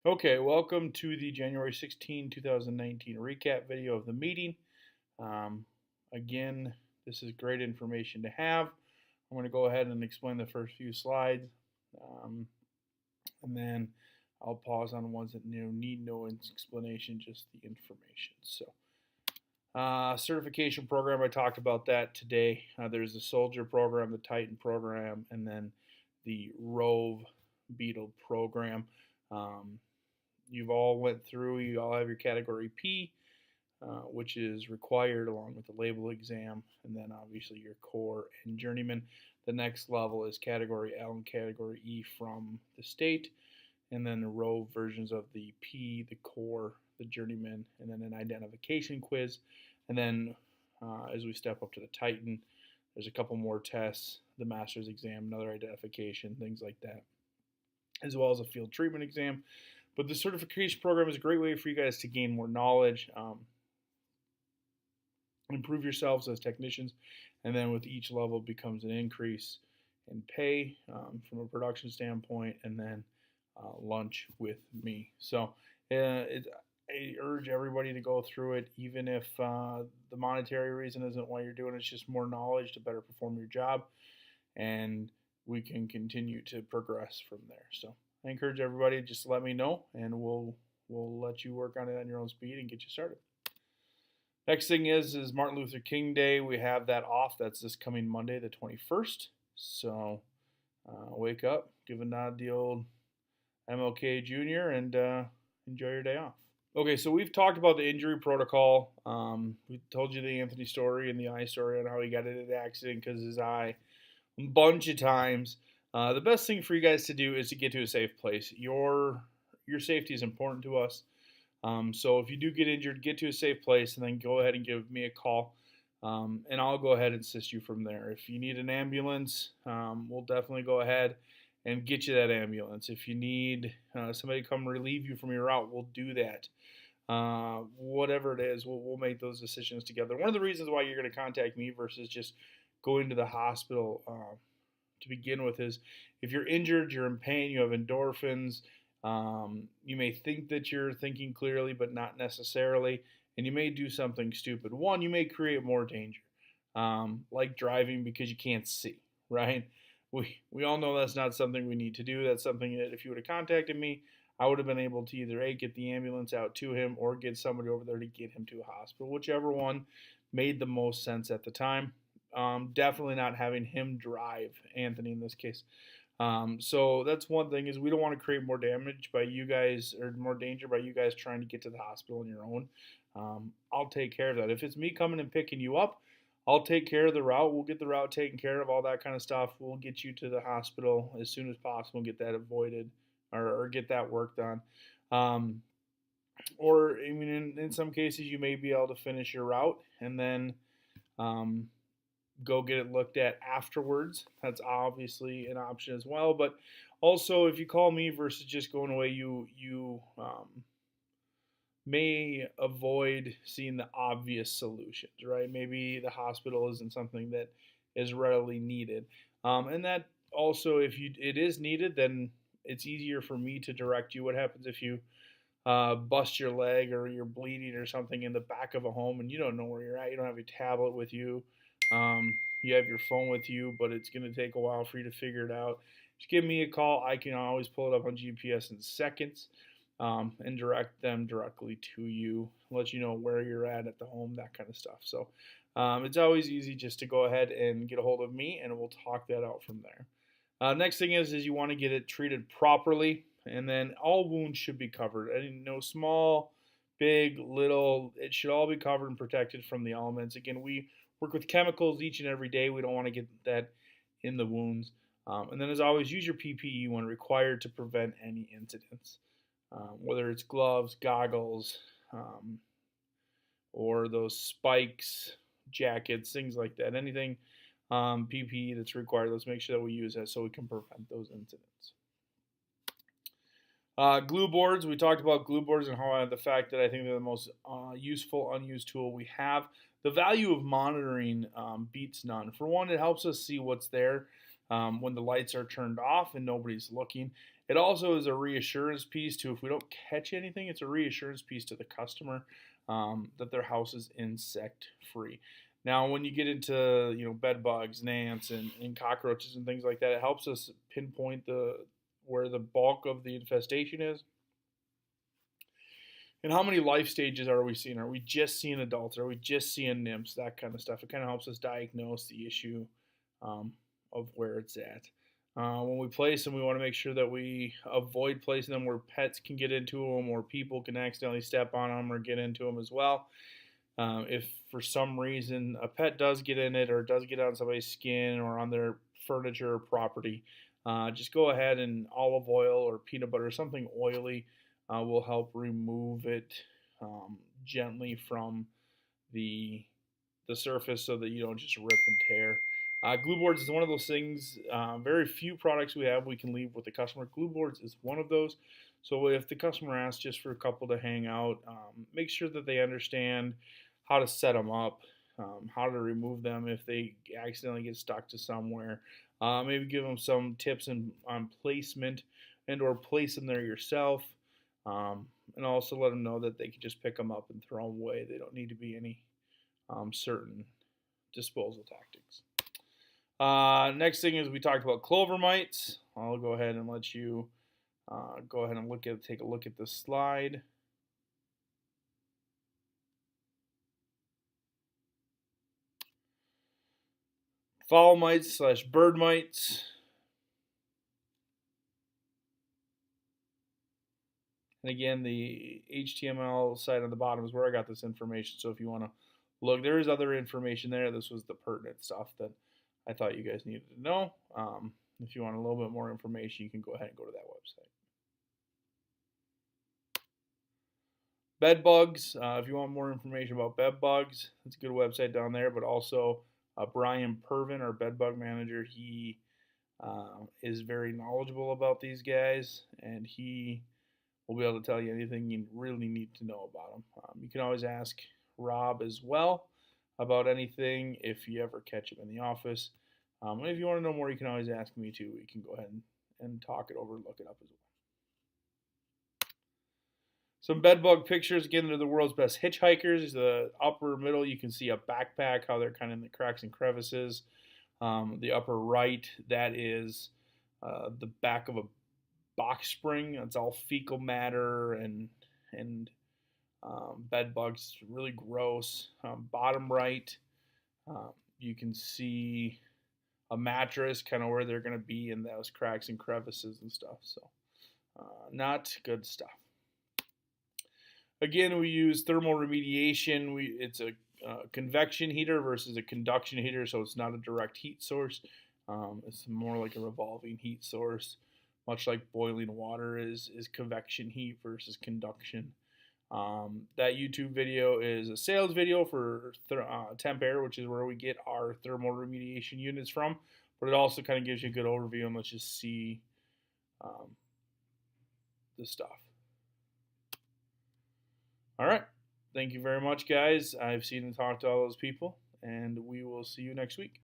Okay, welcome to the January 16, 2019 recap video of the meeting. Um, Again, this is great information to have. I'm going to go ahead and explain the first few slides, um, and then I'll pause on the ones that need no explanation, just the information. Certification program, I talked about that today. There's the Soldier program, the Titan program, and then the Rove Beetle program. Um, you've all went through, you all have your category P, which is required along with the label exam, and then obviously your core and journeyman. The next level is category L and category E from the state, and then the Rove versions of the P, the core, the journeyman, and then an identification quiz. And then as we step up to the Titan, there's a couple more tests, the master's exam, another identification, things like that, as well as a field treatment exam. But the certification program is a great way for you guys to gain more knowledge, improve yourselves as technicians, and then with each level becomes an increase in pay from a production standpoint, and then lunch with me. So I urge everybody to go through it, even if the monetary reason isn't why you're doing it. It's just more knowledge to better perform your job, and we can continue to progress from there. So I encourage everybody to just let me know, and we'll let you work on it on your own speed and get you started. Next thing is Martin Luther King Day. We have that off. That's this coming Monday, the 21st. So wake up, give a nod to the old MLK Jr., and enjoy your day off. Okay, so we've talked about the injury protocol. We told you the Anthony story and the eye story on how he got into the accident because his eye a bunch of times. The best thing for you guys to do is to get to a safe place. Your safety is important to us. So if you do get injured, get to a safe place and then go ahead and give me a call. And I'll go ahead and assist you from there. If you need an ambulance, we'll definitely go ahead and get you that ambulance. If you need somebody to come relieve you from your route, we'll do that. Whatever it is, we'll make those decisions together. One of the reasons why you're going to contact me versus just going to the hospital to begin with is if you're injured, you're in pain, you have endorphins, you may think that you're thinking clearly, but not necessarily, and you may do something stupid. One, you may create more danger, like driving because you can't see, right? We all know that's not something we need to do. That's something that if you would have contacted me, I would have been able to either get the ambulance out to him or get somebody over there to get him to a hospital, whichever one made the most sense at the time. Definitely not having him drive, Anthony in this case. So that's one thing is we don't want to create more damage by you guys or more danger by you guys trying to get to the hospital on your own. I'll take care of that. If it's me coming and picking you up, I'll take care of the route. We'll get the route taken care of, all that kind of stuff. We'll get you to the hospital as soon as possible and get that avoided or get that work done. Or I mean, in some cases, you may be able to finish your route and then go get it looked at afterwards. That's obviously an option as well. But also, if you call me versus just going away, you may avoid seeing the obvious solutions, right? Maybe the hospital isn't something that is readily needed, and that also, if it is needed, then it's easier for me to direct you. What happens if you bust your leg or you're bleeding or something in the back of a home and you don't know where you're at? You don't have your tablet with you. You have your phone with you, but it's going to take a while for you to figure it out. Just give me a call. I can always pull it up on GPS in seconds and direct them directly to you, let you know where you're at the home, that kind of stuff. So it's always easy just to go ahead and get a hold of me, and we'll talk that out from there. Next thing is you want to get it treated properly, and then all wounds should be covered. No small, big, little, it should all be covered and protected from the elements. Again, we work with chemicals each and every day. We don't want to get that in the wounds. And then as always, use your PPE when required to prevent any incidents. Whether it's gloves, goggles, or those spikes, jackets, things like that. Anything PPE that's required, let's make sure that we use that so we can prevent those incidents. Glue boards, we talked about glue boards and how the fact that I think they're the most useful, unused tool we have. The value of monitoring beats none. For one, it helps us see what's there when the lights are turned off and nobody's looking. It also is a reassurance piece too. If we don't catch anything, it's a reassurance piece to the customer that their house is insect free. Now, when you get into bed bugs, gnats, and cockroaches and things like that, it helps us pinpoint where the bulk of the infestation is. And how many life stages are we seeing? Are we just seeing adults? Are we just seeing nymphs? That kind of stuff. It kind of helps us diagnose the issue of where it's at. When we place them, we want to make sure that we avoid placing them where pets can get into them or people can accidentally step on them or get into them as well. If for some reason a pet does get in it or does get on somebody's skin or on their furniture or property, just go ahead and olive oil or peanut butter, something oily, will help remove it gently from the surface so that you don't just rip and tear. Glue boards is one of those things. Very few products we have we can leave with the customer. Glue boards is one of those. So if the customer asks just for a couple to hang out, make sure that they understand how to set them up, how to remove them if they accidentally get stuck to somewhere. Maybe give them some tips on placement and or place them there yourself. And also let them know that they can just pick them up and throw them away. They don't need to be any certain disposal tactics. Next thing is we talked about Clover Mites. I'll go ahead and let you go ahead and take a look at this slide. Fowl mites / bird mites. And again, the HTML site on the bottom is where I got this information. So if you want to look, there is other information there. This was the pertinent stuff that I thought you guys needed to know. If you want a little bit more information, you can go ahead and go to that website. Bed bugs. If you want more information about bed bugs, it's a good website down there. But also, Brian Pervin, our bed bug manager, he is very knowledgeable about these guys, and he will be able to tell you anything you really need to know about them. You can always ask Rob as well about anything if you ever catch him in the office. And if you want to know more, you can always ask me too. We can go ahead and talk it over and look it up as well. Some bedbug pictures. Again, they're the world's best hitchhikers. The upper middle, you can see a backpack, how they're kind of in the cracks and crevices. The upper right, that is the back of a box spring. It's all fecal matter and bed bugs. Really gross. Bottom right, you can see a mattress, kind of where they're going to be in those cracks and crevices and stuff. So, not good stuff. Again, we use thermal remediation. It's a convection heater versus a conduction heater, so it's not a direct heat source. It's more like a revolving heat source, much like boiling water is convection heat versus conduction. That YouTube video is a sales video for Temp Air, which is where we get our thermal remediation units from, but it also kind of gives you a good overview, and let's just see the stuff. All right. Thank you very much, guys. I've seen and talked to all those people, and we will see you next week.